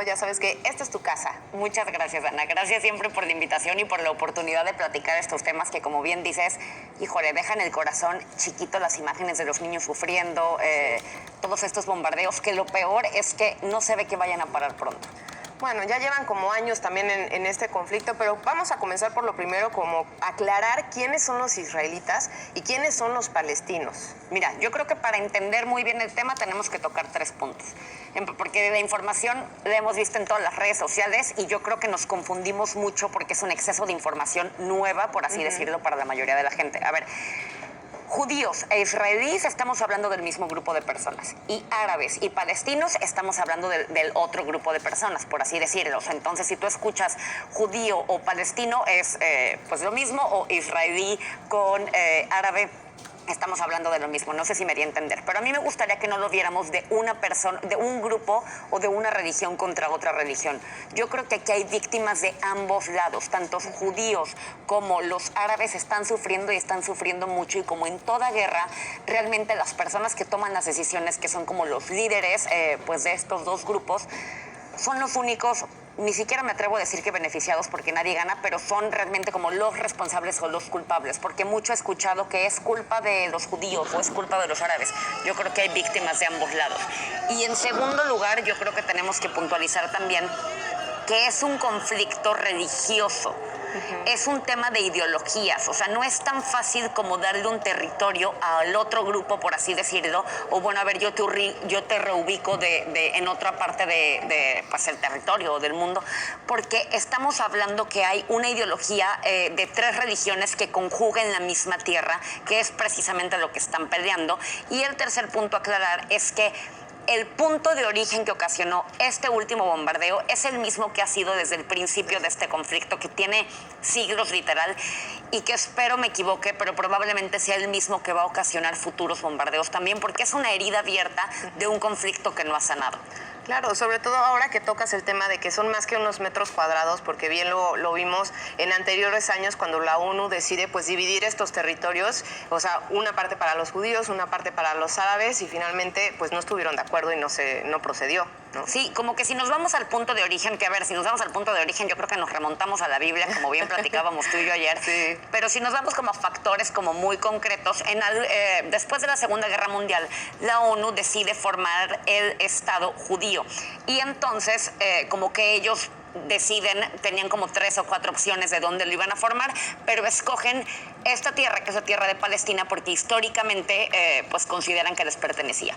Ya sabes que esta es tu casa. Muchas gracias, Ana. Gracias siempre por la invitación y por la oportunidad de platicar estos temas que, como bien dices, híjole, dejan el corazón chiquito las imágenes de los niños sufriendo, todos estos bombardeos, que lo peor es que no se ve que vayan a parar pronto. Bueno, ya llevan como años también en este conflicto, pero vamos a comenzar por lo primero, como aclarar quiénes son los israelitas y quiénes son los palestinos. Mira, yo creo que para entender muy bien el tema tenemos que tocar 3 puntos. Porque la información la hemos visto en todas las redes sociales y yo creo que nos confundimos mucho porque es un exceso de información nueva, por así decirlo, para la mayoría de la gente. A ver, judíos e israelíes estamos hablando del mismo grupo de personas, y árabes y palestinos estamos hablando del otro grupo de personas, por así decirlo. Entonces, si tú escuchas judío o palestino, es pues lo mismo, o israelí con árabe, estamos hablando de lo mismo. No sé si me di a entender, pero a mí me gustaría que no lo viéramos de una persona, de un grupo o de una religión contra otra religión. Yo creo que aquí hay víctimas de ambos lados, tanto judíos como los árabes están sufriendo, y están sufriendo mucho, y como en toda guerra, realmente las personas que toman las decisiones, que son como los líderes pues de estos dos grupos, son los únicos, ni siquiera me atrevo a decir que beneficiados porque nadie gana, pero son realmente como los responsables o los culpables, porque mucho he escuchado que es culpa de los judíos o es culpa de los árabes. Yo creo que hay víctimas de ambos lados. Y en segundo lugar, yo creo que tenemos que puntualizar también que es un conflicto religioso. Es un tema de ideologías, o sea, no es tan fácil como darle un territorio al otro grupo, por así decirlo, o bueno, a ver, yo te reubico en otra parte pues, el territorio o del mundo, porque estamos hablando que hay una ideología de 3 religiones que conjugan la misma tierra, que es precisamente lo que están peleando. Y el tercer punto a aclarar es que el punto de origen que ocasionó este último bombardeo es el mismo que ha sido desde el principio de este conflicto, que tiene siglos literal, y que espero me equivoque, pero probablemente sea el mismo que va a ocasionar futuros bombardeos también, porque es una herida abierta de un conflicto que no ha sanado. Claro, sobre todo ahora que tocas el tema de que son más que unos metros cuadrados, porque bien lo vimos en anteriores años cuando la ONU decide pues dividir estos territorios, o sea, una parte para los judíos, una parte para los árabes, y finalmente pues no estuvieron de acuerdo y no procedió, ¿no? Sí, como que si nos vamos al punto de origen, que a ver, si nos vamos al punto de origen, yo creo que nos remontamos a la Biblia, como bien platicábamos tú y yo ayer. Sí. Pero si nos vamos como a factores como muy concretos, después de la Segunda Guerra Mundial, la ONU decide formar el Estado judío. Y entonces, como que ellos tenían como 3 o 4 opciones de dónde lo iban a formar, pero escogen esta tierra, que es la tierra de Palestina, porque históricamente pues consideran que les pertenecía.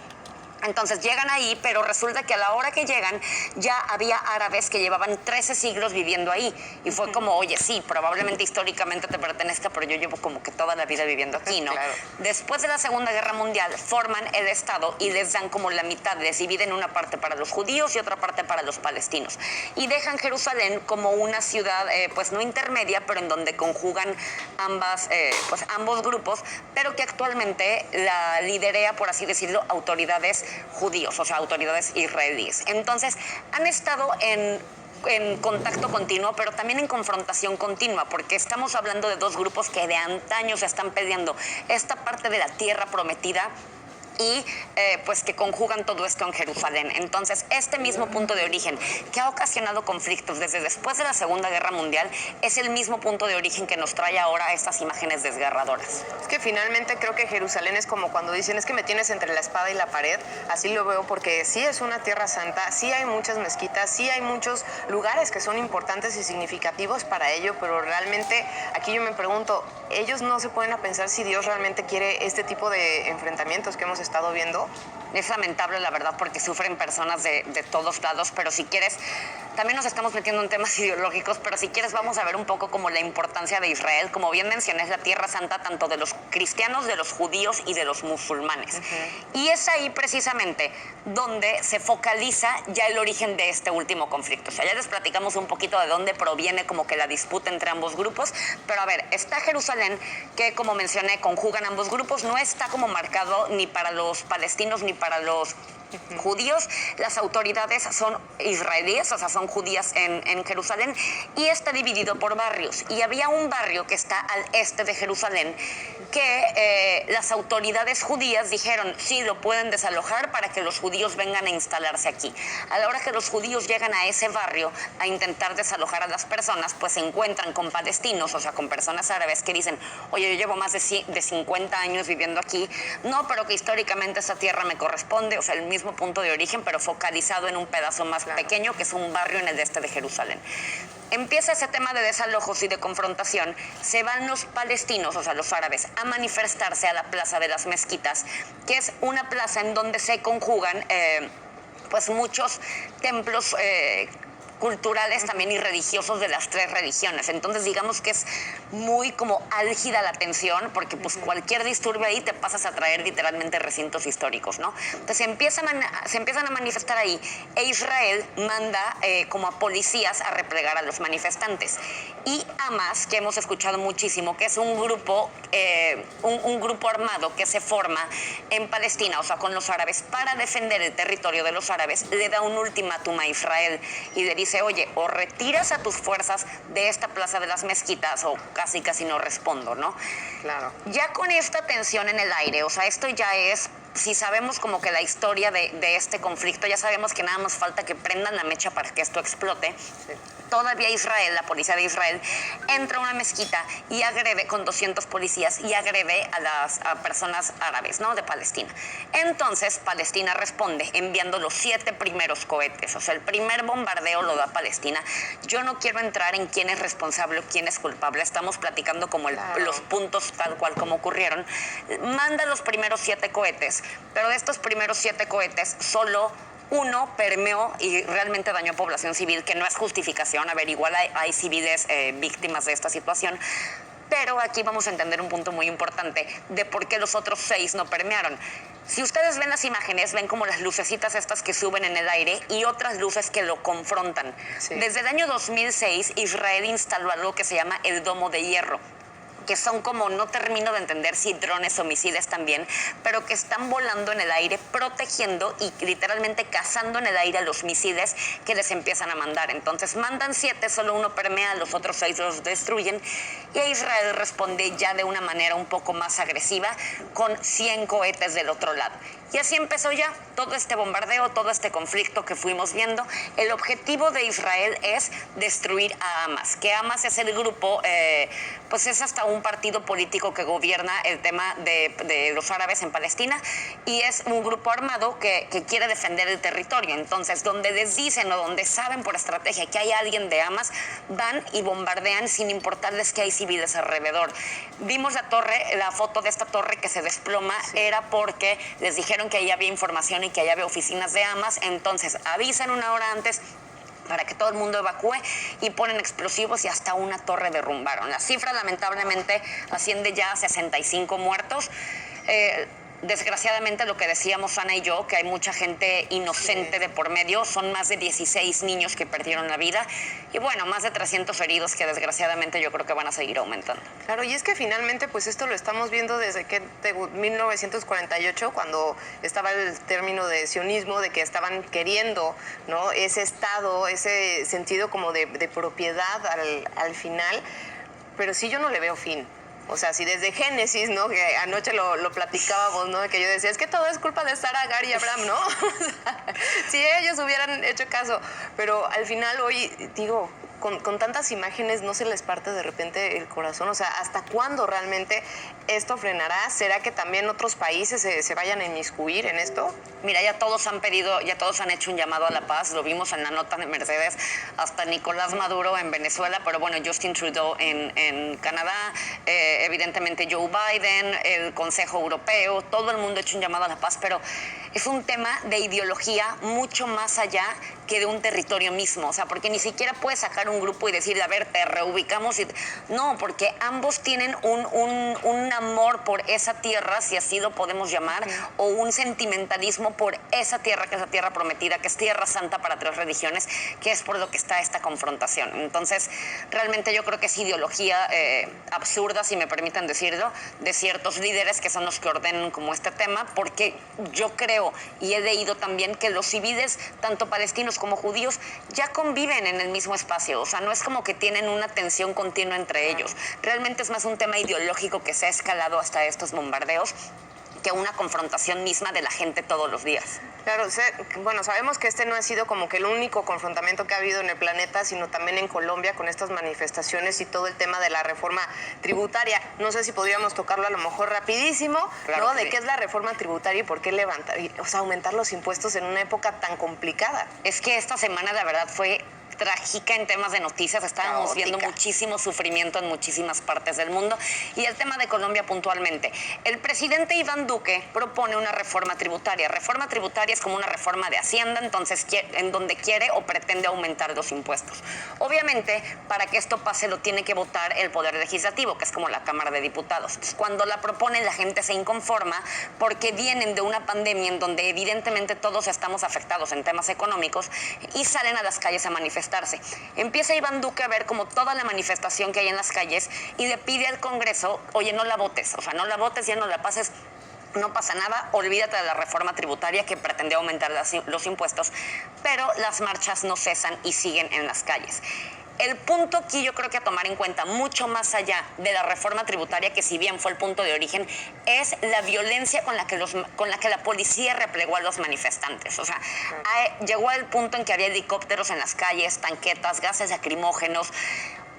Entonces llegan ahí, pero resulta que a la hora que llegan ya había árabes que llevaban 13 siglos viviendo ahí. Y fue como, oye, sí, probablemente históricamente te pertenezca, pero yo llevo como que toda la vida viviendo aquí, ¿no? Claro. Después de la Segunda Guerra Mundial forman el Estado y les dan como la mitad, les dividen una parte para los judíos y otra parte para los palestinos. Y dejan Jerusalén como una ciudad, pues no intermedia, pero en donde conjugan ambos grupos, pero que actualmente la liderea, por así decirlo, autoridades judíos, o sea, autoridades israelíes. Entonces, han estado en contacto continuo, pero también en confrontación continua, porque estamos hablando de 2 grupos que de antaño se están peleando esta parte de la tierra prometida y pues que conjugan todo esto en Jerusalén. Entonces, este mismo punto de origen que ha ocasionado conflictos desde después de la Segunda Guerra Mundial es el mismo punto de origen que nos trae ahora estas imágenes desgarradoras. Es que finalmente creo que Jerusalén es como cuando dicen, es que me tienes entre la espada y la pared. Así lo veo, porque sí es una tierra santa, sí hay muchas mezquitas, sí hay muchos lugares que son importantes y significativos para ello, pero realmente aquí yo me pregunto, ellos no se pueden a pensar si Dios realmente quiere este tipo de enfrentamientos que hemos estado viendo. Es lamentable, la verdad, porque sufren personas de todos lados, pero si quieres, también nos estamos metiendo en temas ideológicos, pero si quieres vamos a ver un poco como la importancia de Israel. Como bien mencioné, es la tierra santa tanto de los cristianos, de los judíos y de los musulmanes. Y es ahí precisamente donde se focaliza ya el origen de este último conflicto. O sea, ya les platicamos un poquito de dónde proviene como que la disputa entre ambos grupos, pero a ver, está Jerusalén, que como mencioné, conjugan ambos grupos, no está como marcado ni para los palestinos ni para los judíos. Las autoridades son israelíes, o sea, son judías en Jerusalén, y está dividido por barrios. Y había un barrio que está al este de Jerusalén que las autoridades judías dijeron, sí, lo pueden desalojar para que los judíos vengan a instalarse aquí. A la hora que los judíos llegan a ese barrio a intentar desalojar a las personas, pues se encuentran con palestinos, o sea, con personas árabes que dicen, oye, yo llevo más de 50 años viviendo aquí, no, pero que históricamente esta tierra me corresponde, o sea, el mismo punto de origen, pero focalizado en un pedazo más pequeño, que es un barrio en el este de Jerusalén. Empieza ese tema de desalojos y de confrontación, se van los palestinos, o sea, los árabes, a manifestarse a la Plaza de las Mezquitas, que es una plaza en donde se conjugan pues muchos templos culturales también y religiosos de las tres religiones. Entonces digamos que es muy como álgida la tensión, porque pues cualquier disturbio ahí te pasas a traer literalmente recintos históricos, ¿no? Entonces se empiezan a manifestar ahí, e Israel manda como a policías a replegar a los manifestantes. Y Hamas, que hemos escuchado muchísimo, que es un grupo armado que se forma en Palestina, o sea, con los árabes, para defender el territorio de los árabes, le da un ultimátum a Israel y le dice, oye, o retiras a tus fuerzas de esta Plaza de las Mezquitas o casi no respondo, ¿no? Claro. Ya con esta tensión en el aire, o sea, esto ya es, si sabemos como que la historia de este conflicto, ya sabemos que nada más falta que prendan la mecha para que esto explote. Sí. Todavía Israel, la policía de Israel, entra a una mezquita y agrede con 200 policías y agrede a personas árabes, ¿no? De Palestina. Entonces, Palestina responde enviando los 7 primeros cohetes. O sea, el primer bombardeo lo da Palestina. Yo no quiero entrar en quién es responsable o quién es culpable. Estamos platicando como los puntos tal cual como ocurrieron. Manda los primeros 7 cohetes, pero de estos primeros 7 cohetes, solo uno permeó y realmente dañó a población civil, que no es justificación. A ver, igual hay civiles víctimas de esta situación. Pero aquí vamos a entender un punto muy importante de por qué los otros 6 no permearon. Si ustedes ven las imágenes, ven como las lucecitas estas que suben en el aire y otras luces que lo confrontan. Sí. Desde el año 2006, Israel instaló algo que se llama el Domo de Hierro, que son como, no termino de entender si drones o misiles también, pero que están volando en el aire, protegiendo y literalmente cazando en el aire a los misiles que les empiezan a mandar. Entonces mandan 7, solo uno permea, los otros 6 los destruyen, y Israel responde ya de una manera un poco más agresiva con 100 cohetes del otro lado. Y así empezó ya todo este bombardeo, todo este conflicto que fuimos viendo. El objetivo de Israel es destruir a Hamas, que Hamas es el grupo, pues es hasta un partido político que gobierna el tema de los árabes en Palestina, y es un grupo armado que quiere defender el territorio. Entonces, donde les dicen o donde saben por estrategia que hay alguien de Hamas, van y bombardean sin importarles que hay civiles alrededor. Vimos la foto de esta torre que se desploma, sí. Era porque les dijeron que ahí había información y que ahí había oficinas de Hamas. Entonces avisan una hora antes para que todo el mundo evacúe y ponen explosivos y hasta una torre derrumbaron. La cifra lamentablemente asciende ya a 65 muertos. Desgraciadamente, lo que decíamos Ana y yo, que hay mucha gente inocente de por medio, son más de 16 niños que perdieron la vida y bueno, más de 300 heridos que desgraciadamente yo creo que van a seguir aumentando. Claro, y es que finalmente pues esto lo estamos viendo desde 1948, cuando estaba el término de sionismo, de que estaban queriendo, ¿no?, ese Estado, ese sentido como de propiedad al final, pero sí yo no le veo fin. O sea, si desde Génesis, ¿no?, que anoche lo platicábamos, ¿no?, que yo decía, es que todo es culpa de Sara, Agar y Abraham, ¿no? Si ellos hubieran hecho caso. Pero al final hoy, digo, con tantas imágenes no se les parte de repente el corazón. O sea, ¿hasta cuándo realmente esto frenará? ¿Será que también otros países se vayan a inmiscuir en esto? Mira, ya todos han hecho un llamado a la paz. Lo vimos en la nota de Mercedes, hasta Nicolás Maduro en Venezuela, pero bueno, Justin Trudeau en Canadá, evidentemente Joe Biden, el Consejo Europeo, todo el mundo ha hecho un llamado a la paz, pero es un tema de ideología mucho más allá que de un territorio mismo. O sea, porque ni siquiera puedes sacar un grupo y decir, a ver, te reubicamos. No, porque ambos tienen un amor por esa tierra, si así lo podemos llamar, o un sentimentalismo por esa tierra, que es la tierra prometida, que es tierra santa para 3 religiones, que es por lo que está esta confrontación. Entonces, realmente yo creo que es ideología absurda, si me permiten decirlo, de ciertos líderes que son los que ordenan como este tema, porque yo creo creo y he leído también que los civiles, tanto palestinos como judíos, ya conviven en el mismo espacio. O sea, no es como que tienen una tensión continua entre ellos. Realmente es más un tema ideológico que se ha escalado hasta estos bombardeos que una confrontación misma de la gente todos los días. Claro, bueno, sabemos que este no ha sido como que el único confrontamiento que ha habido en el planeta, sino también en Colombia con estas manifestaciones y todo el tema de la reforma tributaria. No sé si podríamos tocarlo a lo mejor rapidísimo, claro, ¿no? De sí. qué es la reforma tributaria y por qué aumentar los impuestos en una época tan complicada. Es que esta semana la verdad fue trágica en temas de noticias. Estábamos viendo muchísimo sufrimiento en muchísimas partes del mundo. Y el tema de Colombia puntualmente. El presidente Iván Duque propone una reforma tributaria. Reforma tributaria es como una reforma de Hacienda, entonces en donde quiere o pretende aumentar los impuestos. Obviamente, para que esto pase lo tiene que votar el Poder Legislativo, que es como la Cámara de Diputados. Entonces, cuando la proponen, la gente se inconforma porque vienen de una pandemia en donde evidentemente todos estamos afectados en temas económicos y salen a las calles a manifestar. Empieza Iván Duque a ver como toda la manifestación que hay en las calles y le pide al Congreso, oye, no la votes, o sea, no la votes, ya no la pases, no pasa nada, olvídate de la reforma tributaria que pretendía aumentar los impuestos, pero las marchas no cesan y siguen en las calles. El punto aquí yo creo que a tomar en cuenta, mucho más allá de la reforma tributaria, que si bien fue el punto de origen, es la violencia con la que la policía replegó a los manifestantes. O sea, llegó al punto en que había helicópteros en las calles, tanquetas, gases lacrimógenos.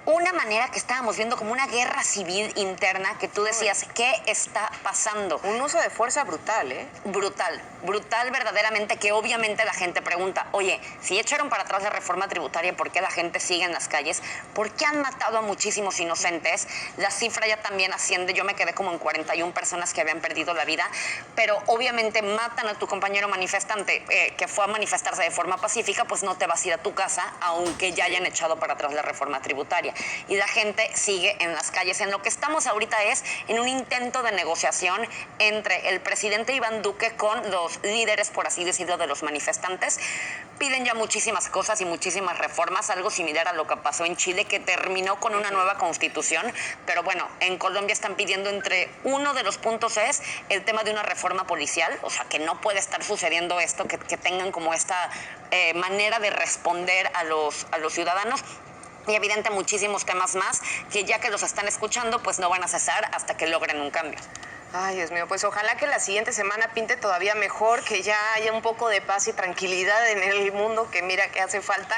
Una manera que estábamos viendo como una guerra civil interna que tú decías, ¿qué está pasando? Un uso de fuerza brutal, ¿eh? Brutal verdaderamente, que obviamente la gente pregunta, oye, si echaron para atrás la reforma tributaria, ¿por qué la gente sigue en las calles? ¿Por qué han matado a muchísimos inocentes? La cifra ya también asciende, yo me quedé como en 41 personas que habían perdido la vida, pero obviamente matan a tu compañero manifestante que fue a manifestarse de forma pacífica, pues no te vas a ir a tu casa, aunque ya hayan echado para atrás la reforma tributaria. Y la gente sigue en las calles. En lo que estamos ahorita es en un intento de negociación entre el presidente Iván Duque con los líderes, por así decirlo, de los manifestantes. Piden ya muchísimas cosas y muchísimas reformas, algo similar a lo que pasó en Chile, que terminó con una nueva constitución. Pero bueno, en Colombia están pidiendo uno de los puntos es el tema de una reforma policial, o sea, que no puede estar sucediendo esto, que tengan como esta manera de responder a los ciudadanos. Y evidente muchísimos temas más que ya que los están escuchando, pues no van a cesar hasta que logren un cambio. Ay, Dios mío, pues ojalá que la siguiente semana pinte todavía mejor, que ya haya un poco de paz y tranquilidad en el mundo, que mira que hace falta.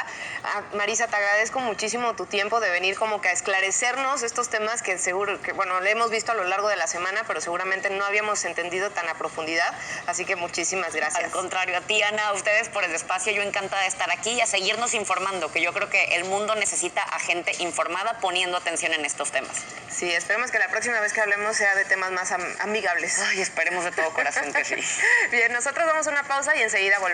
Marisa, te agradezco muchísimo tu tiempo de venir como que a esclarecernos estos temas que seguro que, bueno, le hemos visto a lo largo de la semana, pero seguramente no habíamos entendido tan a profundidad, así que muchísimas gracias. Al contrario, a ti, Ana, a ustedes por el espacio, yo encantada de estar aquí y a seguirnos informando, que yo creo que el mundo necesita a gente informada poniendo atención en estos temas. Sí, esperemos que la próxima vez que hablemos sea de temas más amigables. Ay, esperemos de todo corazón que sí. Bien, nosotros vamos a una pausa y enseguida volvemos.